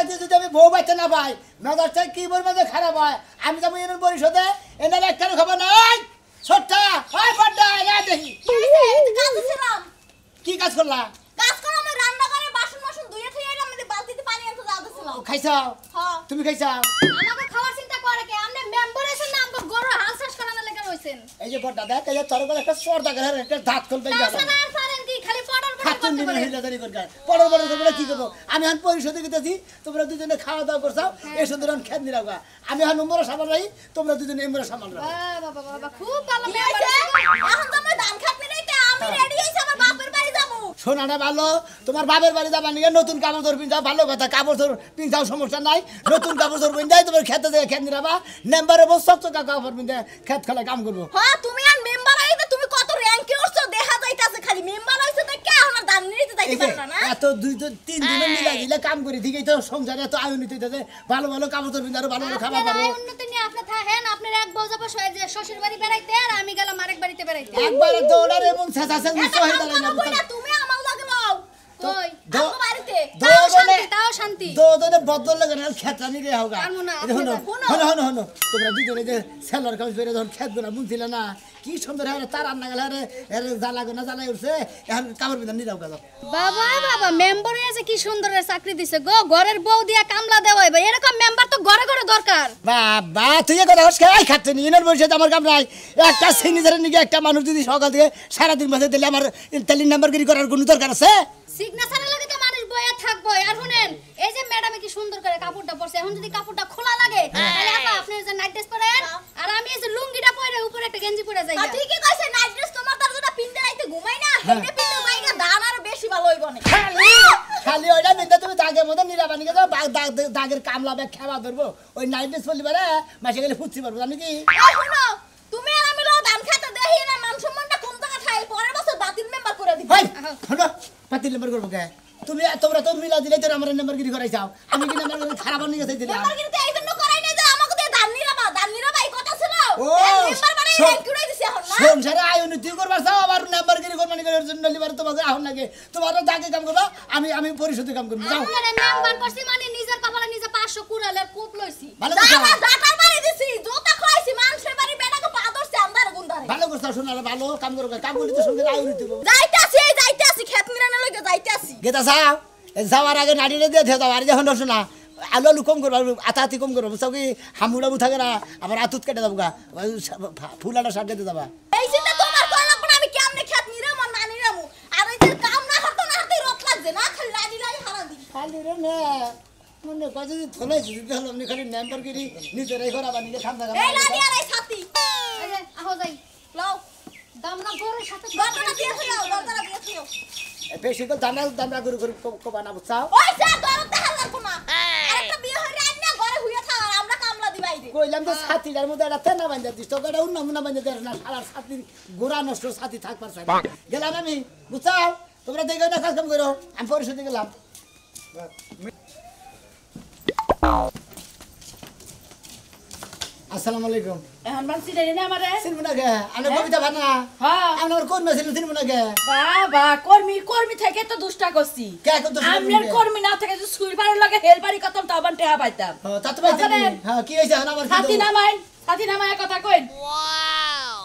থাকতে যদি আমি বউ বাচ্চা না পাই মেজাজটা কি বলবো যে খারাপ হয় আমি যাবো ইউনিয়ন পরিষদে এনার একটা খবর নাই ছোট্টা ওই বড়টা ইয়া দেখি কি কাজ করলা কাজ করে আমি রান্না করে বাসন বাসন ধুয়ে থুয়ে এলাম আমি বালতিতে পানি আনতে যাওতেছিলাম খাইছাও হ্যাঁ তুমি খাইছাও আমাকে খাওয়ার চিন্তা করে কে আপনি মেম্বার আছেন না আমাকে গরু হাল চাষ করানো লাগা রইছেন এই যে বড়টা দেখ এই যে তোর গলে একটা সর্দা করে একটা দাঁত খুলতে যাবে তাছাড়া আর পারেন কি খালি পড়ার পড়া হাতুন করতে দিন পারেন হিলাদারি করবে পড়ো পড়ো করবে কি করব আমি এখন পরিষদে গেছি তোমরা দুজনে খাওয়া দাওয়া করছাও এই সুন্দর খেত নিরাগা আমি এখন নম্বরে সামাল রাই তোমরা দুজনে এমরে সামাল রাখো বাবা বাবা খুব ভালো মেম্বার এখন তো আমি ধান খাটনি রাইতে আমি রেডি হইছি আমার বাপের বাড়ি যাবো শোনাটা ভালো তোমার বাপের বাড়ি যাবা নিয়ে নতুন কাপড় ধর পিন্ধাও ভালো কথা কাপড় ধর পিন্ধাও সমস্যা নাই নতুন কাপড় ধর পিন্ধাই তোমার খেতে দিয়ে খেত নিরাবা মেম্বারে বস শক্ত কাপড় পিন্ধে খেত খেলা কাম করবো হ্যাঁ তুমি আর মেম্বার আইতে তুমি কত র‍্যাঙ্কে উঠছো দেখা যাইতাছে খালি মেম্বার হইছো তো কে আমার ধান নিতে যাইতে পারো না না এত দুই তো তিন দিনে মিলা দিলে কাম করি ঠিকই তো সংসারে এত আয়ু নিতে হইতেছে ভালো ভালো কাপড় ধর পিন্ধারো ভালো ভালো খাবার পারো উন্নতি নিয়ে আপনি থাকেন আপনার এক বউ যাবো শ্বশুর বাড়ি বেড়াইতে আর আমি গেলাম আরেক বাড়িতে বেড়াইতে একবার দৌড়ার এবং ছেঁচা মিশ্র হয়ে দাঁড়ায় না তুমি আমার লাগে লও কই দো- আমার বাড়িতে দৌড়ানে- তাও শান্তি দৌড়ানে বদল লাগে না খেতরা নিয়ে হোগা পারবো না, এটা হলো শুনো। হলো হলো হলো তোমরা দুজনে যে সেলার কাজ করে যখন খেত গোনা বুঝছিলে না কি সুন্দর হয় তার রান্না গেলে আরে জ্বালা গোনা জ্বালাই উঠছে এখন কাপড় বিধান নিয়ে যাও বাবা বাবা মেম্বার এসে কি সুন্দর চাকরি দিছে গো ঘরের বউ দিয়া কামলা দেওয়াই ভাই এরকম মেম্বার তো ঘরে ঘরে দরকার বাবা তুই এ কথা খাই খাচ্ছে নি এনার বসে আমার কাম নাই একটা সিগনেচারের নিকে একটা মানুষ যদি সকাল থেকে সারাদিন বসে দিলে আমার টেলি নাম্বারগিরি করার কোনো দরকার আছে সিগনেচারের লাগে তো মানুষ বয়া থাকবো আর শুনেন এই যে ম্যাডামে কি সুন্দর করে কাপড়টা পরছে এখন যদি কাপড়টা খোলা লাগে তাহলে আপা আপনি যে নাইট ড্রেস পরেন আর আমি এই যে লুঙ্গিটা পরে উপরে একটা গেঞ্জি পরে যাই ঠিকই কইছে নাইট ড্রেস তোমার তার যেটা পিনতে আইতে ঘুমাই না হেডে পিনতে মাইগা দান আরো বেশি ভালো হইব না খালি ওইটা নিতে তুমি দাগের মধ্যে নিরাবানি গেছো দাগের কামলা ব্যাগ খাওয়া ধরবো ওই নাইট ড্রেস পরলি পারে মাসে গেলে ফুটছি পারবো জানি কি এই শুনো তুমি আর আমি লো দান খাতে দেহি না মান সম্মানটা কোন জায়গা ঠাই পরের বছর বাতিল মেম্বার করে দিবি ভাই হলো পাতিল নাম্বার করবো কে তুমি তোমরা তো মিলা দিলে তো আমার নাম্বারগিরি করাইছাও আমি কি নাম্বার খারাপ নিয়ে গেছে দিলাম মেম্বার কিন্তু এই জন্য করাই নাই যে আমাকে দিয়ে দান নিরাবা এই কথা ছিল ও, মেম্বার মানে শোন। র্যাঙ্ক উড়াই দিছে এখন না সংসারে আয় উন্নতি করবার চাও আবার নাম্বারগিরি করবানি করার জন্য লিবার তোমাকে আহন লাগে তোমার দাগে কাম করবা আমি পরিশোধে কাম করবো যাও আপনারা মেম্বার করছি মানে নিজের কপালে নিজে 500 কুড়ালের কূপ লইছি ভালো কথা। জাটার বাড়ি দিছি জোতা খলাইছি মানুষের বাড়ি বেটাকে পা ধরছে আন্দার গুন্দারে ভালো করছো শোনা ভালো কাম করো কাম করলে তো সংসারে আয় উন্নতি করবো যাইতাছি খেত মিরানো লইগে যাইতাছি গেতা যাও যাওয়ার আগে নাড়িয়ে দিয়ে দাও আর যখন শোনা আলু আলু কম করবো আতাহাতি কম করবো বুঝছো কি হামুড়াবু থাকে না আবার আতুত কেটে যাবো গা ফুলাটা শাক কেটে যাবা এই চিন্তা তোমার কই লাগবে না আমি কেমনে খেত নিরাম আর না নিরামু আর এই যে কাম না করতে না হাতে রত লাগছে না খালি লাগি হারা দি খালি রে না মনে কয় যদি থলাইছি যদি হলো আপনি খালি নাম্বারগিরি নিজেরাই করা বা নিজে খাম থাকা এই লাগি আর এই ছাতি এই যে আহো যাই লও দাম না গরের সাথে গরটা দিয়ে থিও গরটা দিয়ে থিও বেশি করে দামরা করে কোবা না বুঝছাও ওই যা গরতে হাল্লা কোনা আরেকটা বিয়ে হই রাত না ঘরে হুইয়া থাক আর আমরা কামলা দিবাই দে কইলাম তো ছাতিটার মধ্যে একটা তেনা বান্ধা দিস তো এটা উন্না বান্ধা দেয় না সারা ছাতির গোড়া নষ্ট ছাতি থাক পারছে গেলাম আমি বুঝছাও তোমরা দেখো না কাজ কাম করো আমি পরিশোধে গেলাম আসসালামু আলাইকুম এখন মান চিনাই না আমারে চিনব না গে আমি কবিতা ভানা হ্যাঁ আমার কোন মেছিল চিনব না গে বাবা কর্মী থেকে তো দুষ্টা করছি কে কত আমনের কর্মী না থেকে যে সুই বাড়ির লগে হেল বাড়ি কতম তো আবার টেহা পাইতাম তা তো ভাই হ্যাঁ কি হইছে আমার সাথী নামায় কথা কইন ওয়াও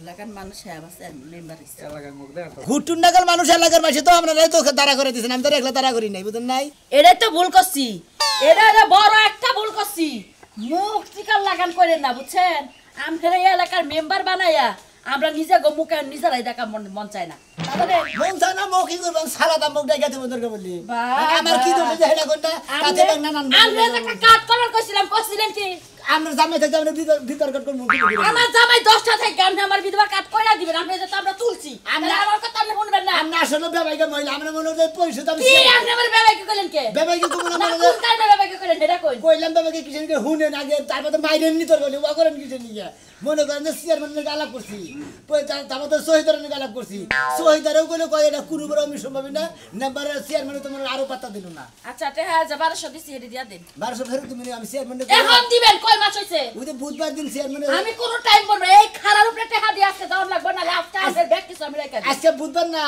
লাগান মানুষ হ্যাঁ আছে মেম্বার হইছে ঘুটুন নাগাল মানুষ এলাকার মাসে তো আমরা তো দাঁড়া করে দিছেন আমি তো একলা দাঁড়া করি নাই বুঝেন নাই এটাই তো ভুল করছি এটা বড় একটা ভুল করছি মুখ চিকার লাগান করেন না বুঝছেন আমফের এই এলাকার মেম্বার বানাইয়া আমরা নিজে মুখে নিজেরাই দেখা মন চায় না তাহলে মন চায় না মুখ কি করবেন সালাদা মুখ ডাইকা দেব দরকার বললি বাবা। আমার কি দোষ আছে হেডা কোনটা কাতে বাং না আমরা একটা কাট করার কইছিলেন কি আমরা জামাই থেকে আমরা ভিতর কাট করব আমার জামাই 10টা থেকে আপনি আমার বিধবা কাট কইরা দিবেন আপনি যে আমরা তুলছি আমরা- আমার কথা আপনি শুনবেন না আমরা আসলে বেবাইকে মহিলা আমরা মনে হয় পরিশোধ আমি কি আপনি আমার বেবাইকে কইলেন কে বেবাইকে তো মনে না হয় কোন কারণে বেবাইকে কইলেন এটা কই কইলাম বেবাইকে কিছু নিকে হুনেন আগে তারপর তো মাইরেন নি তোর বলি ওয়া করেন কিছু নিকে মনে করেন যে চেয়ারম্যানের গালাপ করছি তারপর তো শহীদারের গালাপ করছি শহীদারেও কইলে কয় এটা কোনো বড় আমি সম্ভবই না নাম্বারের চেয়ারম্যানে তোমার আরো পাত্তা দিল না আচ্ছা টেহা যা 1200 দিছি এটা দিয়া দেন 1200 ফেরত তুমি আমি চেয়ারম্যানে এখন দিবেন কয় মাস হইছে ওই যে বুধবার দিন চেয়ারম্যানে আমি কোন টাইম বলবো এই খারার উপরে টেহা দিয়ে আসতে দাও লাগবে না লাস্ট টাইম ব্যাক কিছু আমি রেখে দিই আজকে বুধবার না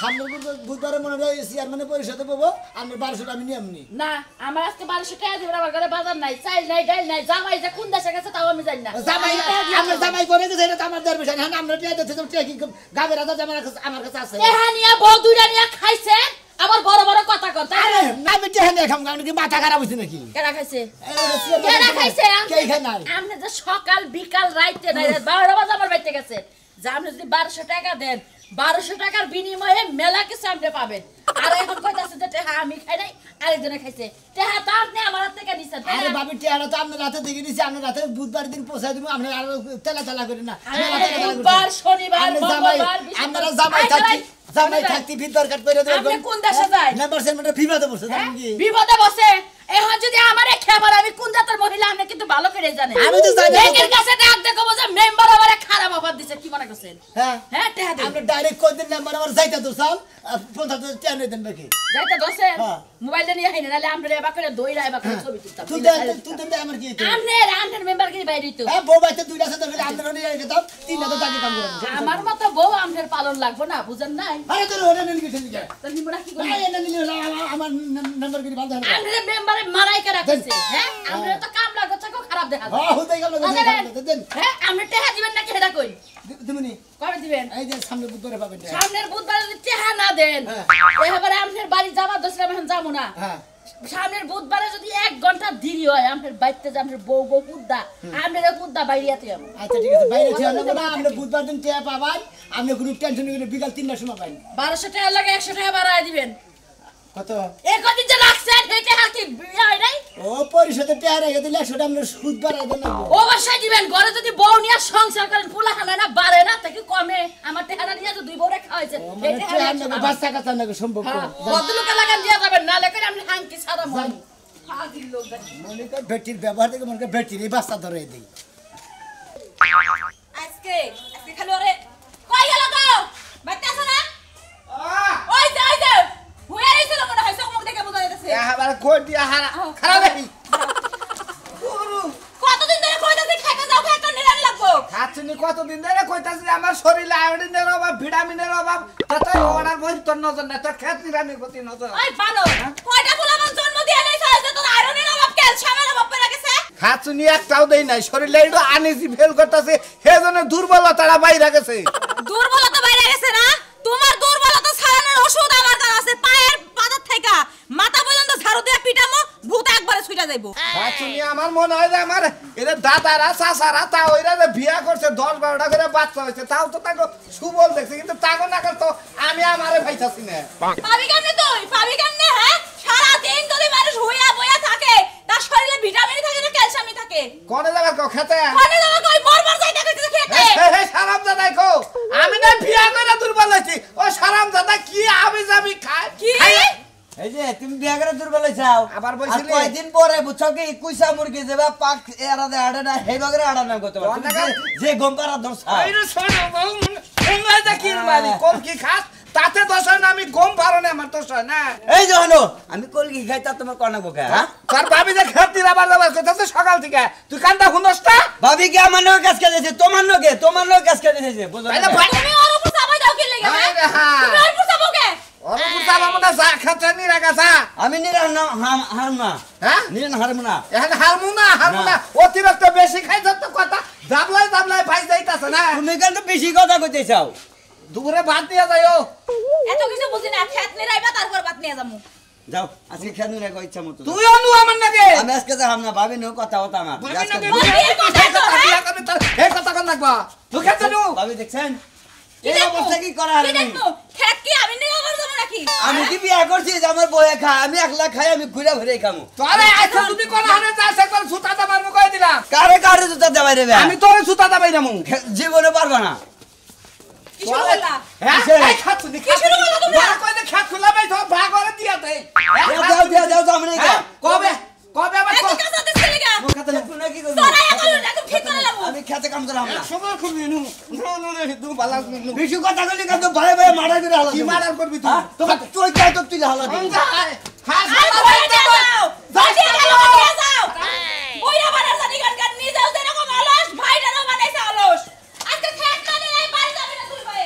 সামনের বুধবারে মনে হয় চেয়ারম্যানের পরিষদে পাবো আমরা 1200 আমি নিয়ে আমনি না আমার আজকে 1200 টাকা দিবেন আমার ঘরে বাজার নাই চাল নাই ডাল নাই জামাই যে কোন দেশে গেছে তাও আমি জানি না জামাই আমরা জামাই করে গেছে এটা তো আমার দেওয়ার বিষয় না হ্যাঁ আমরা টিয়া দিতে টিয়া কি গাবের রাজা আমার কাছে আছে এহা নিয়া বউ দুইটা নিয়া খাইছে আবার বড় বড় কথা কর তাই আরে না আমি টিয়া নিয়ে খাম কারণ কি মাথা খারাপ হইছে নাকি কেডা খাইছে কেডা কেডা খাইছে কে খায় নাই আপনি যে সকাল বিকাল রাইতে নাই 12 বাজে আমার বাইতে গেছে যে আপনি যদি 1200 টাকা দেন 1200 টাকার বিনিময়ে মেলা কিছু আপনি পাবেন আর এখন কইতাছে যে টেহা আমি খাই নাই আরেকজনে খাইছে টেহা তো আপনি আমার হাত থেকে নিছেন আরে বাবি টিয়াটা তো আপনার রাতে দেখে দিছি আপনার রাতে বুধবার দিন পৌঁছায় দিব আপনি আর তেলা করি না বুধবার শনিবার মঙ্গলবার আমরা জামাই থাকতি ভিত দরকার করে দেব আপনি কোন দেশে যাই নাম্বার সেন্টারে বিবাদে বসে জানেন কি বিপদে বসে এখন যদি আমারে খেবার আমি কোন জাতের মহিলা আপনি কিন্তু ভালো করে জানেন আমি তো জানি এর কাছে ডাক দেখো যে মেম্বার আমারে খারাপ অফার দিছে কি মনে করছেন হ্যাঁ হ্যাঁ টেহা দিন আপনি ডাইরেক্ট কই দিন নাম্বার আমার যাইতা তো চাও 50 টাকা দেন বাকি যাইতে দোসে হ্যাঁ। মোবাইলটা নিয়ে আইনে নালে আমরা এবা করে দইরা এবা করে ছবি তুলতাম তুই দেন আমার কি হইতো আমনের মেম্বার কি বাইরে তো হ্যাঁ বউ বাইতে দুইটা আছে ধরে আমরা নিয়ে যেতাম তিনটা তো টাকা কাম করেন আমার মতো বউ আমনের পালন লাগবো না বুঝেন নাই আরে তোর ওরে নেন কি ঠিক তো নিমরা কি না করি এনে নিলে আমার নাম্বার কি বাদ দেন আমনের মেম্বারে মারাই করে রাখছে হ্যাঁ আমনের তো কাম লাগো চাকো খারাপ দেখা যায় হ্যাঁ হতে গেল দেন হ্যাঁ আমনে টেহা দিবেন নাকি হেডা কই তুমি কবে দিবেন এই যে সামনে বুধবারে পাবেন সামনের বুধবার যদি টেহা না দেন এবারে আমনের বাড়ি যাবা দোসরা এখন যাবো না হ্যাঁ সামনের বুধবারে যদি 1 ঘন্টা দেরি হয় আমনের বাইতে যে আমনের বউ পুদ্দা আমনের পুদ্দা বাইরিয়াতে যাবো আচ্ছা ঠিক আছে বাইরে ছিল না আমরা বুধবার দিন টিয়া পাবাই আপনি কোনো টেনশন করে বিকাল 3টার সময় পাইন 1200 টাকা লাগে 100 টাকা বাড়ায় দিবেন কত এই কদিন যে লাগছে এটা কি বিয়ে হয় নাই ও পরিষদের টিয়া রেখে দিলে 100 টাকা আমরা সুদ বাড়াই দেন না অবশ্যই দিবেন ঘরে যদি বউ নিয়ে সংসার করেন পোলা খানা না বাড়ে না তাকে কমে আমার টেহারা নিয়ে তো দুই বউরে খাওয়াইছে মানে টিয়া না বাচ্চা কাচ্চা না সম্ভব কত লোক লাগান দিয়া যাবেন না লেখেন আপনি হাঙ্কি সাদা মন ফাজিল লোক মনে কর বেটির ব্যবহার থেকে মনে কর বেটির এই বাচ্চা ধরে দেই আজকে খালি ওরে কই গেল গো বাইতে আছে না ওই যে হুয়ে আইছিল মনে হয় চোখ মুখ দেখে বোঝা যাচ্ছে আবার কোট দিয়া হারা খারাপ দেখি কতদিন ধরে কইতাছি খাইতে যাও খাইতে নিরান লাগবো খাচ্ছি কতদিন ধরে কইতাছি আমার শরীরে আয়োডিনের অভাব ভিটামিনের অভাব তাতে অর্ডার বই তোর নজর না তোর খেত নিরানির প্রতি নজর ওই বানো কয়টা ফুলামান জন্ম দিয়ে নাই সাইছে তোর আয়রনের অভাব ক্যালসিয়ামের অভাব পড়ে গেছে খাচ্ছি একটাও দেই নাই শরীরে একটু আনিজি ফেল করতেছে সেজন্য দুর্বলতাটা বাইরে গেছে দুর্বলতা বাইরে গেছে না তোমার দুর্বলতা ছাড়ানোর ওষুধ আমার কাছে আছে পায়ের পাতার থেকে মাথা পর্যন্ত ঝাড়ু দিয়ে পিটামো ভূত একবারে ছুটা যাইবো খাচ্ছি আমার মনে হয় যে আমার এদের দাদারা চাচারা তা ওইরা যে বিয়া করছে 10-12টা করে বাচ্চা হয়েছে তাও তো তাকে সুবল দেখছে কিন্তু তাকে না তো আমি আমারে ভাইতাছি না পাবি কেমনে তুই পাবি কেমনে হ্যাঁ সারা দিন যদি মানুষ হুইয়া বইয়া থাকে তার শরীরে ভিটামিন থাকে না ক্যালসিয়াম থাকে কোনে যাবার কো খেতে কোনে যাবে কই বরবার যাইতে কইতে খেতে হে সারাম দাদাই কো আমি না বিয়া করে দুর্বল হইছি ও সারাম দাদা কি আমি যাবি খায় কি এই যে তুমি বিয়া করে দুর্বল হইছাও আবার বলছিলি? আর কয়দিন পরে বুঝছো কি কুইসা মুরগি যেবা পাক এরা দে আড়ে না হেই বগরে আড়া না করতে পারো যে গম করা দরছ আইরে শোনো তোমরা যা কি মারি কম কি খাস তাতে দোষ হয় না আমি গম পারো না আমার দোষ হয় না এই যে হনো আমি কলকি খাইতা তোমার কনা বকা হ্যাঁ তোর ভাবি যে খেতে আবার যাবার কইতাছে সকাল থেকে তুই কান্দা শুনছটা ভাবি কি আমার নগে কাজ করে দিয়েছে তোমার নগে কাজ করে দিয়েছে বুঝো তাইলে না? ভাই তুমি ওর উপর চাপাই দাও কি লাগা আরে হ্যাঁ তুমি ওর উপর চাপাও কে ওর পুতা বামনা যা খেতে নি রাখাছা আমি নিরান না হারম না হ্যাঁ নিরান হারম না এখন হারমুনা অতিরিক্ত বেশি খাইছ তো কথা দাবলাই ভাই যাইতাছে না তুমি কেন বেশি কথা কইতেছাও দুপুরে ভাত দিয়ে যাইও এত কিছু বুঝি না খেত নিরাইবা তারপর ভাত নিয়ে যামু যাও আজকে খেদু রে ইচ্ছা মতো যাও। তুই অনু আমার নাকি আমি আজকে যাম না ভাবি নো কথা হতা আমার ভাবি আজকে নাকি বিয়ের কথা তো, হ্যাঁ? এই কথা কন লাগবা তুই খেতে নু ভাবি দেখছেন কি এই দেখবো? অবস্থা কি করা কি হবে দেখবো? খেত কি আমি নিরাবার যাবো নাকি আমি কি বিয়া করছি যে আমার বয়ে খায় আমি একলা খাই আমি ঘুরে ঘুরে খামু তোরে আইছ যদি কোন হানে যাস একবার সুতাটা মারমু কই দিলাম কারে কারে জুতা দেবাই রে আমি তোরে সুতাটা বাইরামু জীবনে পারবা না কি শুরু করলা হ্যাঁ কিসের? এই খাচ্ছু নি কি শুরু করলা তুমি? বড় কই দে খাত খুলা বাই তো ভাগ করে দিয়া দে যাও আমি নাই হ্যাঁ? কবে আবার এত কাজ আতে ছেলে গা মো খাতে না কি করব তোরা এখন একদম ঠিক করে লাবো আমি খেতে কাম করাম না সময় খুবই নু নু রে তুই বালা বেশি কথা কইলি কিন্তু ভয়ে ভয়ে মারা করে হালা কি মারার করবি তুই তোমার তুই যাও তো তুই হালা দিবি হাস আই বইরা যাও যাও যাও যাও বইরা বানার জানি গান গান নিয়ে যাও যেরকম অলস ভাইটারও বানাইছে অলস আজকে খেত মানে এই বাড়ি যাবে না তুই ভাই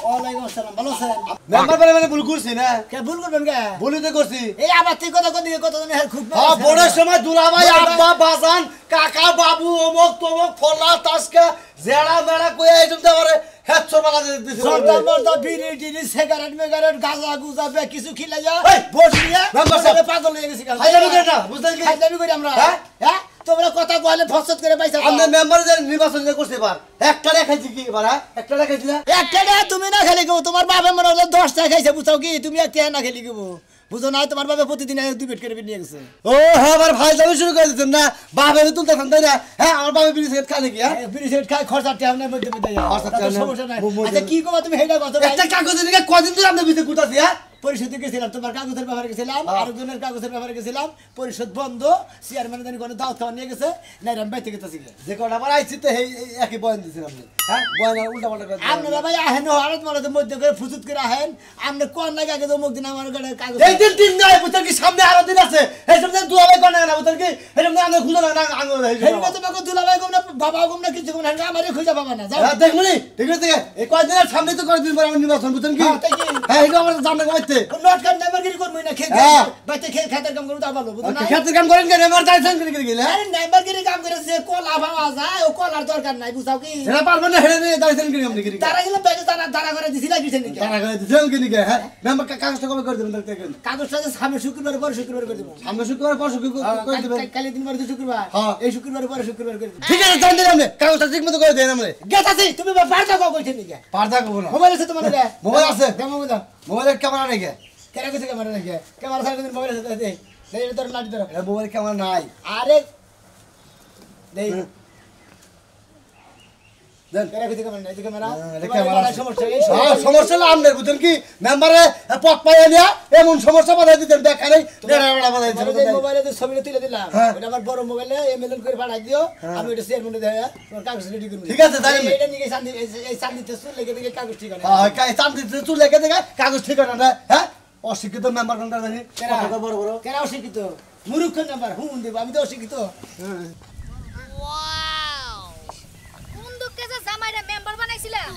ওয়ালাইকুম আসসালাম ভালো আছেন মেম্বার মানে ভুল করছি না কে ভুল করবেন কে ভুলই তো করছি এই আবার তুই কথা কদিকে কত জন খুব হ্যাঁ বড়ের সময় দুলাভাই আব্বা বাজান কাকা বাবু অমক তমক ফলা তাসকা জেড়া মেড়া কই আইটম দে পারে হেডশট বানা দিতেছিল সর্দার মর্দা বিড়ি টিড়ি সিগারেট মেগারেট গাঁজা গুজা বে কিছু খিলা যা এই, বসিয়া মেম্বার সাহেব, পাগল হয়ে গেছি হাইলামি করে না বুঝলেন কি খাইলামি করি আমরা হ্যাঁ? হ্যাঁ তোমরা কথা কইলে ফসত করে পাইছা আমরা মেম্বার যে নির্বাচন যে করতে পার একটা দেখাইছি কি এবার একটা দেখাইছি না একটা না তুমি না খেলি গো তোমার বাবা মনে হলো 10টা খাইছে বুঝাও কি তুমি একটা না খেলি গো বুঝো না তোমার বাবা প্রতিদিন দুই পেট করে নিয়ে গেছে ও হ্যাঁ আবার ভাই যাবে শুরু করে দিতেন না বাবা তুলতে খান তাই না হ্যাঁ আমার বাবা বিড়ি সিগারেট খায় নাকি হ্যাঁ বিড়ি সিগারেট খাই খরচা টেহনের মধ্যে মধ্যে যায় খরচা তাতে টেহনের সমস্যা নাই মধ্যে। আচ্ছা কি কবা তুমি হেডা কথা একটা কাগজে নিয়ে কদিন ধরে আমরা বিতে কুটাছি হ্যাঁ পরিষদে গেছিলাম তোমার কাগজের ব্যাপারে গেছিলাম আরেকজনের কাগজের ব্যাপারে গেছিলাম পরিষদ বন্ধ চেয়ারম্যান জানি কোনো দাওয়াত খাওয়া নিয়ে গেছে নাই আমি বাইতে গেছি যে কটা আবার আইছি তো এই একই বয়ান দিছেন আপনি হ্যাঁ বয়ান উল্টা পাল্টা করে আপনারা ভাই আহেন হঠাৎ মনে মধ্যে করে ফুসুত করে আহেন আপনি কোন লাগে আগে অমুক দিন আমার কাছে কাগজ এই দিন নাই বুঝতে কি সামনে আরো দিন আছে এই সব দুলাভাই কোন না বুঝতে কি এই সব আমরা খুঁজে না আঙ্গুল হেলমেট তোমাকে দুলাভাই গম না বাবা গম না কিছু গম না আমারে খুঁজে পাবা না যাও দেখুনি ঠিক আছে এই কয়দিনের সামনে তো কয়েকদিন পরে আমি নির্বাচন বুঝছেন কি হ্যাঁ, তাই কি? হ্যাঁ এটা আমার জানতে কইতে নট কাট নাম্বারগিরি করবই না খেয়ে হ্যাঁ। বাইতে খেয়ে খাতের কাম করতে ভালো বুঝো না ক্ষেত্রে কাম করেন কেন আমার যাইছেন কি গেলে আরে নাম্বারগিরি কাম করে যে কলা ভাবা যায় ও কলার দরকার নাই বুঝাও কি সেটা পারবেন না হেরে নিয়ে যাইছেন কি আপনি কি তারা গেলে ব্যাগে তারা করে দিছি লাগিছে নাকি তারা করে দিছেন কি হ্যাঁ মেম্বার কাগজটা কবে করে দিবেন দেখেন কাগজটা যে সামনে শুক্রবার পরে শুক্রবার করে দেব সামনে শুক্রবার পর শুক্রবার করে দিবেন কালি দিন পরে তো শুক্রবার হ্যাঁ। এই শুক্রবার পরে শুক্রবার করে দেব ঠিক আছে জান দিলাম আপনি কাগজটা ঠিক মতো করে দেন আপনি গেতাছি তুমি বারটা কও কইছেন নাকি পারদা করব না মোবাইল আছে তোমার কাছে মোবাইল আছে। দাও মোবাইল দাও মোবাইলের ক্যামেরা নেই কে কেন কইছে ক্যামেরা নাকি ক্যামেরা সাইড দিন মোবাইল আছে দে দে এটা তোর লাঠি ধরো মোবাইল ক্যামেরা নাই আরে দেই দেন কেন কইছে ক্যামেরা নাই ক্যামেরা এটা ক্যামেরা সমস্যা এই হ্যাঁ সমস্যা না আপনার বুঝছেন কি মেম্বারে পথ পাইয়া নিয়া এমন সমস্যা বাধাই দিতেন দেখা নেই নেড়া বাধাই তোমার যে মোবাইলে যে ছবিটা তুলে দিলাম হ্যাঁ। ওটা আমার বড় মোবাইলে এমএলএন করে পাঠাই দিও আমি ওটা শেয়ার মধ্যে দেয়া তোমার কাগজ রেডি করব ঠিক আছে, তাই আমি- এটা নিয়ে শান্তি এই শান্তিতে সুর লেগে দেখে কাগজ ঠিক আছে হ্যাঁ কাই চান্দি চুল লেগে দেখা কাগজ ঠিক না না হ্যাঁ অশিক্ষিত মেম্বার কোনটা জানি কেনা কথাটা বড় বড় কেনা অশিক্ষিত মুরুখ নাম্বার হুন দেব আমি তো অশিক্ষিত কোন দুঃখে যে জামাইরা মেম্বার বানাইছিলাম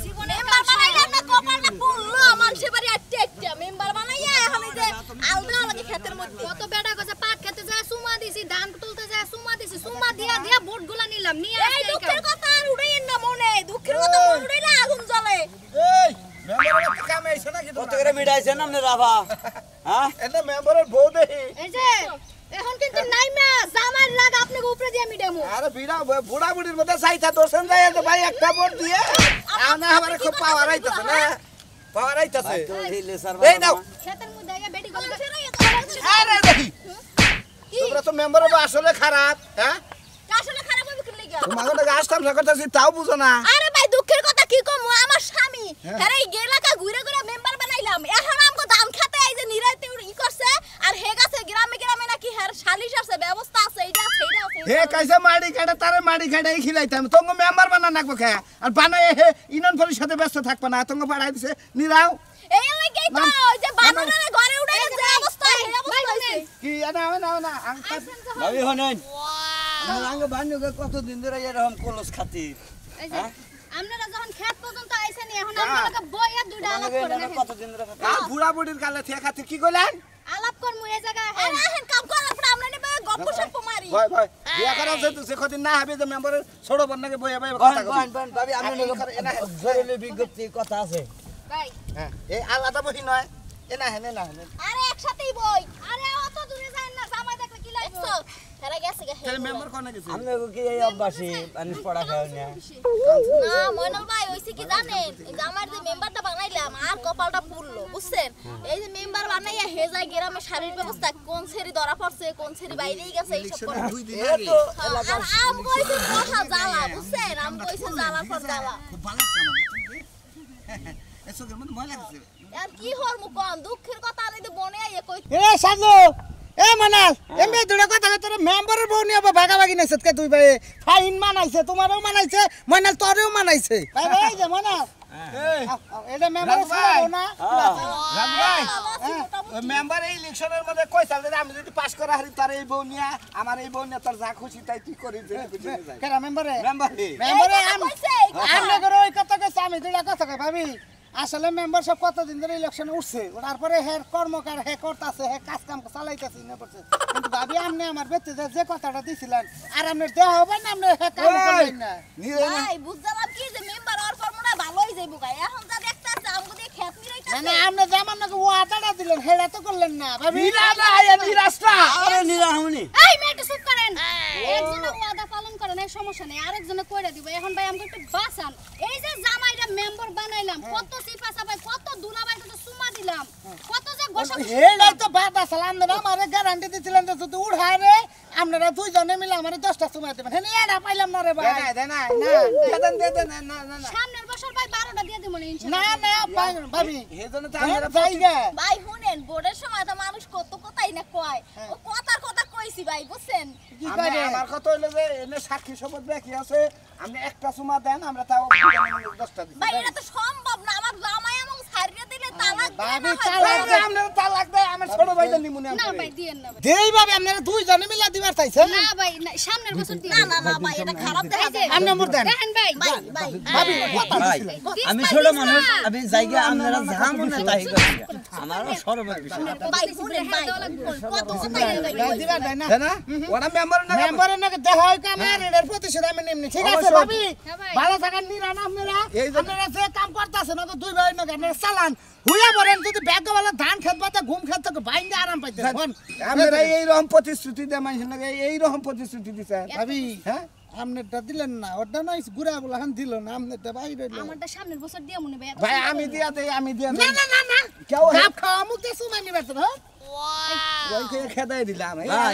জীবনে মেম্বার বানাইলাম না কপালটা পুরলো মানুষের বাড়ি আটতে আটতে মেম্বার বানাইয়া এখন এই যে আলদা লাগে ক্ষেতের মধ্যে কত বেটা গজা পাট খেতে যায় সুমা দিছি ধান তুলতে যায় সুমা দিছি সুমা দিয়া দিয়া ভোটগুলা নিলাম নিয়ে এই দুঃখের কথা আর উড়াইয়েন না মনে দুঃখের কথা মনে উড়াইলে আগুন জ্বলে এই মেম্বারের তো কামে আইছে নাকি কত করে মিটাইছেন আপনি রাভা হ্যাঁ এটা মেম্বারের বউ দেখি এই যে এখন কিন্তু নাই মা জামার লাগা আপনাকে উপরে দিয়ে মিডামু আরে বুড়া বুড়ির মধ্যে চাইতা দোষণ যায় যে ভাই একটা ভোট দিয়ে আনা আমারে খুব পাওয়ার আইতাছে না পাওয়ার আইতাছে এই নাও ক্ষেতের মধ্যে আইয়া বেটি গলা আরে দেখি তোমরা তো মেম্বার আসলে খারাপ হ্যাঁ আসলে খারাপ হবে কি লাগা তোমাকে গাছ থামসা করতেছি তাও বুঝো না আরে ভাই দুঃখের কথা কি কম আমার স্বামী আরে এই এলাকা ঘুরে ঘুরে মেম্বার বানাইলাম এখন আমগো ধান খেতে এই যে নিরাইতে ই করছে আর হে গাছে গ্রামে গ্রামে নাকি হের সালিশ আছে ব্যবস্থা আছে এইটা আছে এইটা আছে হে কাইসা মাড়ি কাটা তারে মাড়ি কাটাই খিলাইতাম তোমাকে মেম্বার বানা নাকবো খা আর বানাই হে ইনন পরিষদে ব্যস্ত থাকবে না তোমাকে পাঠাই দিছে নিরাও এই লাগেই তো ওই যে বানরের ঘরে উড়াই যে অবস্থা এই অবস্থা হইছে কি না আঙ্কাল ভাবি হনেন আঙ্গ বান্যকে কতদিন ধরে এরকম কলস খাতি এই যে আপনারা যখন খেত পর্যন্ত আইছেন এখন আপনারা বইয়া দুইটা আলাপ করে দেখেন কতদিন ধরে বুড়া বুড়ির কালে থেকে খাতির কি কইলেন আলাপ করমু এই জায়গা আহেন কাম করার পর আমরা নেবে গপ্প সপ্প মারি ভয় ভয় বিয়া করা সে কদিন না হবে যে মেম্বারের ছোট বন্যাকে বইয়া বইয়া বহন কথা বহন বহন ভাবি আমি জরুরি বিজ্ঞপ্তি কথা আছে ভাই হ্যাঁ এই আলাদা বহি নয় এনা হেনে না হেনে আরে একসাথেই বই আরে অত দূরে যান না জামাই দেখলে কি লাগবে হেরা গেছে গে তাহলে মেম্বার কোনে গেছে আমি কি এই অভ্যাসী পানি পড়া খাও না না মইনুল ভাই হইছে কি জানেন এই যে আমার যে মেম্বারটা বানাইলাম আর কপালটা পুরলো বুঝছেন এই যে মেম্বার বানাইয়া হে যায় গ্রামে শারীরিক ব্যবস্থা কোন ছেড়ি ধরা পড়ছে কোন ছেড়ি বাইরেই গেছে এই সব করে দুই দিন এ আগে তো আর আম কইছে কথা জ্বালা বুঝছেন আম কইছে জ্বালা পর জ্বালা খুব ভালো লাগছে আমার এসো কেমন মজা লাগছে আর কি হর মু কোন দুঃখের কথা আনি তো বনে আইয়া কই এ সাজু এ মানাল এমে দুড়া কথা তোর মেম্বারের বউ নিয়ে ভাগাভাগি নাইছে তুই ভাই ফাইন মানাইছে তোমারও মানাইছে ময়নাল তোরেও মানাইছে ভাই ভাই যে মানাল এটা মেম্বার ছিল না রাজু ভাই ওই মেম্বার এই ইলেকশনের মধ্যে কইছাল যে আমি যদি পাস করা হারি তার এই বউ নিয়া আমার এই বউ নিয়া তোর যা খুশি তাই তুই করিস কেরা মেম্বারে মেম্বারে মেম্বারে আমরা করে ওই কথা কইছে আমি দুইটা কথা কই ভাবি আসলে মেম্বার সব কতদিন ধরে ইলেকশনে উঠছে তারপরে হের কর্মকার হে করতেছে হে কাজ কাম চালাইতেছে না করছে কিন্তু ভাবি আপনি আমার বেতে যে কথাটা দিছিলেন আর আপনি দেওয়া হবে না আপনি হে কাম করবেন না ভাই বুঝলাম কি যে মেম্বার আর কর্মটা ভালোই যাইবো গায় এখন যা দেখতাছে আমগো দিয়ে খেত নিরাইতাছে না আপনি যেমন নাকি ওয়াটাটা দিলেন হেডা তো করলেন না ভাবি নিরা না আয়া নিরাস্তা আরে নিরাহমনি এই মেয়েটা চুপ করেন একজনে ওয়াদা পালন করেন এই সমস্যা নেই আরেকজনে কইরা দিব এখন ভাই আমাকে একটু বাঁচান এই যে জামাইরা মেম্বার বানাইলাম কত সিপা সাপাই কত দুলাবাইকে তো সুমা দিলাম কত যে গোসা হেডাই তো বাটা সালাম না আমারে গ্যারান্টি দিছিলেন যে তুই উড়ায় রে আপনারা দুইজনে মিলে আমারে 10টা সময় দেবেন হেনে এডা পাইলাম না রে ভাই সামনের বছর ভাই 12টা দিয়ে দেব না ভাবি হেজন্য তো আমরা আমরা যাইগা ভাই শুনেন বোর্ডের সময় তো মানুষ কত কথাই না কয় ও কথার কথা কইছি ভাই বুঝছেন কি করে আমার কথা হইলো যে এনে সাক্ষী শপথ বাকি আছে আপনি একটা সুমা দেন আমরা তাও 10টা দিই ভাই এটা তো সম্ভব না আমার জামাই এবং ছাড়িয়ে দিলে তালাক ভাবি আমরা তালাক দেয় আমার ছোট ভাইটা নিমুনে না ভাই দিয়েন না ভাই দেই ভাবি আপনারা দুইজনে মিলে দিবার চাইছেন না ভাই না, সামনের বছর দিয়ে না ভাই এটা খারাপ দেখা যায় আম নম্বর দেন দেখেন ভাই ভাই ভাবি কথা ভাই দিছিলেন আমি ছোট মানুষ আমি জায়গা আপনারা যাবো না তাই করি আমারও সরবের বিষয় ভাই শুনেন ভাই কত কথাই না ভাই দিবার দেয় না তাই না ওরা মেম্বার না মেম্বারের নাকি দেখা হয় কামার এর প্রতিশোধ আমি নেমনি ঠিক আছে অবশ্যই। ভাবি হ্যাঁ ভাই। ভালো থাকেন নিরান আপনারা এই যে- আপনারা যে কাম করতেছেন না দুই ভাই নাকি আপনারা চালান হুইয়া বলেন যদি ব্যাগওয়ালা ধান খেত পাতে ঘুম খেত থেকে বাইন্দে আরাম পাইতে আমরা এই রকম প্রতিশ্রুতি দেয় মানুষের নাকি এই রকম প্রতিশ্রুতি দিছে ভাবি হ্যাঁ আপনারটা দিলেন না ওটা নয় গুড়া বলা হান দিল না আপনারটা বাইরে রইল আমারটা সামনের বছর দিয়ে মনে ভাই এত ভাই সুন্দর আমি করে। দিয়া দেই আমি দিয়া না দেই না না না কেউ কাপ খাওয়া মুখ দিয়ে সুমাই নিবে তো ওই কে খেদাই দিলাম এই ভাই।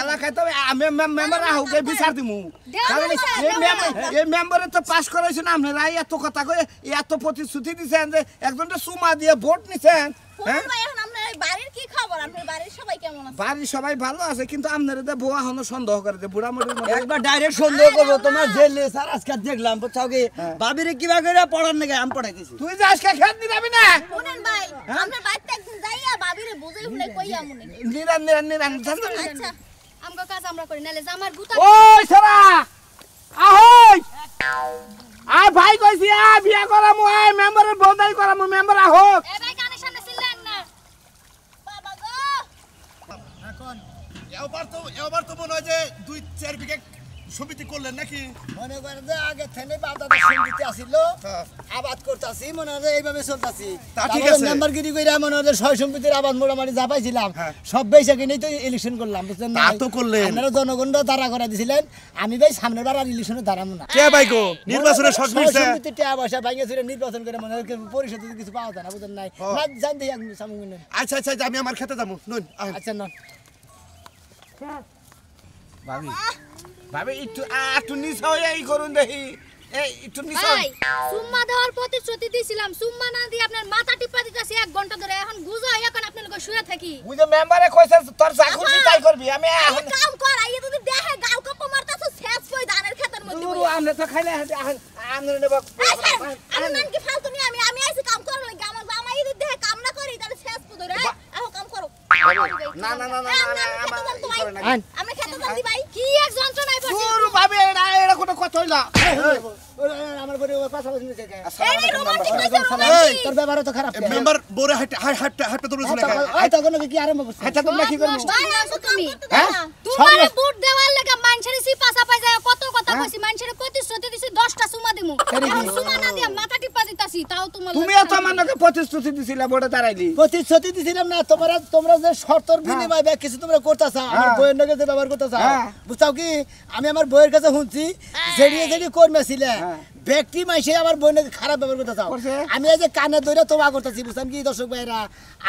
এলাকায় তো আমি মেম্বার আহুকে বিচার দিমু দেওয়া কারণ হয়েছে, এই দেওয়া মেম্বার এই মেম্বারে তো পাস করাইছেন আপনারা এত কথা কয়ে এত প্রতিশ্রুতি দিছেন যে একজনটা সুমা দিয়ে ভোট নিছেন হ্যাঁ ভাই এখন আপনার এই বাড়ির কি খবর আপনার বাড়ির সবাই কেমন আছে বাড়ির সবাই ভালো আছে কিন্তু আপনারা তো বউ এখনো সন্দেহ করে যে বুড়া মুড়ির মধ্যে একবার ডাইরেক্ট সন্দেহ করবো তোমার যে লেসার আজকে দেখলাম বুঝছাও কি বাবিরে কিবা করে পড়ার নাকি আমি পড়াইতেছি তুই যে আজকে খেত দিবি না শুনেন ভাই আপনার বাড়িতে একদিন যাইয়া বাবিরে বুঝাই শুনে কইয়া মনে নিরান আচ্ছা আমগো কাজ আমরা করি নালে জামার গুতা ওই সারা আহই আয় ভাই কইছি আ বিয়া করামু আয় মেম্বারের বউদাই করামু মেম্বার আহক এ ভাই কানে সামনে ছিলেন না বাবা গো এবার তো মনে হয় যে 2-4 বিঘা সমিতি করলেন নাকি? মনে করেন যে আগে থেকে বাদাতে সঙ্গীতে আসিল আবাদ করতেছি মনে হয় যে এইভাবে চলতেছি তা ঠিক আছে। মেম্বারগিরি কইরা মনে হয় যে ছয় সম্পত্তির আবাদ মোটামুটি যা পাইছিলাম সব বেচা কিনেই তো ইলেকশন করলাম বুঝলেন তা তো করলেন। আপনারা জনগণরা দাঁড়া করে দিছিলেন আমি ভাই সামনের বার আর ইলেকশনে দাঁড়াবো না কে ভাই গো নির্বাচনে শর্ট মিটছে। সম্পত্তি টাকা পয়সা ভাঙে ছিল নির্বাচন করে মনে হয় পরিষদ কিছু পাওয়া যায় না বুঝলেন নাই না জান দিই আমি সামনে আচ্ছা আচ্ছা আচ্ছা, আমি আমার খেতে যাবো নুন আহ। আচ্ছা না ভাবি ভাবি একটু নিচ হয়ে এই করুন দেখি এই একটু নিচ ভাই সুম্মা দেওয়ার প্রতিশ্রুতি দিছিলাম সুম্মা না দিয়ে আপনার মাথা টিপা দিতেছি 1 ঘন্টা ধরে এখন গুজো এখন আপনার লগে শুয়ে থাকি বুঝে মেম্বারে কইছে তোর যা খুশি তাই করবি আমি এই এখন কাম কর আইয়া যদি দেখে গাও কপ মারতাছ শেষ কই ধানের খেতের মধ্যে দূর বইয়া। আমরা তো খাইলে এখন আমরা নেব আমি মান কি ফালতু নি আমি আইছি কাম করার লাগি আমার জামাই যদি দেখে কাম না করি তাহলে শেষ কই ধরে আহো কাম করো না না না না আমরা খেতে যাচ্ছি ভাই কি এক যন্ত্রণায় পড়ছি দূর ভাবি এটা কোনো কথা হইলা আমার পরে পাশাপাশি নিচে যায় এই রোমান্টিক কইছে এই, তোর ব্যবহার তো খারাপ মেম্বার বোরে হাঁটতে তোমরা শুনে খায়। আই তখন কি আরম্ভ করছিস আচ্ছা তোমরা কি করবো নষ্ট ভাই করছো আমি তুমি হ্যাঁ তোমারে বুট দেওয়ার লাগা মানুষের সিপা সাপাই যায় কত কথা কইছি মানুষের প্রতিশ্রুতি দিছি 10টা সুমা দিমু এখন সুমা না দিয়া মাথা টিপা দিতাছি তাও তোমার তুমি এত আমাকে প্রতিশ্রুতি দিছিলে বড় দাঁড়াইলি প্রতিশ্রুতি দিছিলাম না তোমরা যে শর্তর বিনিময় বা কিছু তোমরা করতেছ আমার বইয়ের নাকি যে ব্যবহার করতেছ বুঝছাও কি আমি আমার বইয়ের কাছে শুনছি যেড়িয়ে কর্মেছিলে ব্যক্তি মাইসে আমার বই নাকি খারাপ ব্যবহার করতেছ আমি এই যে কানে ধরে তোমা করতেছি বুঝলাম কি দর্শক ভাইরা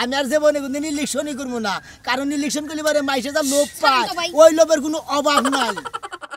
আমি আর যে বনে কোনদিন ইলেকশনই করবো না কারণ ইলেকশন করলে মাইসে যা লোভ পায় ওই লোভের কোনো অভাব নাই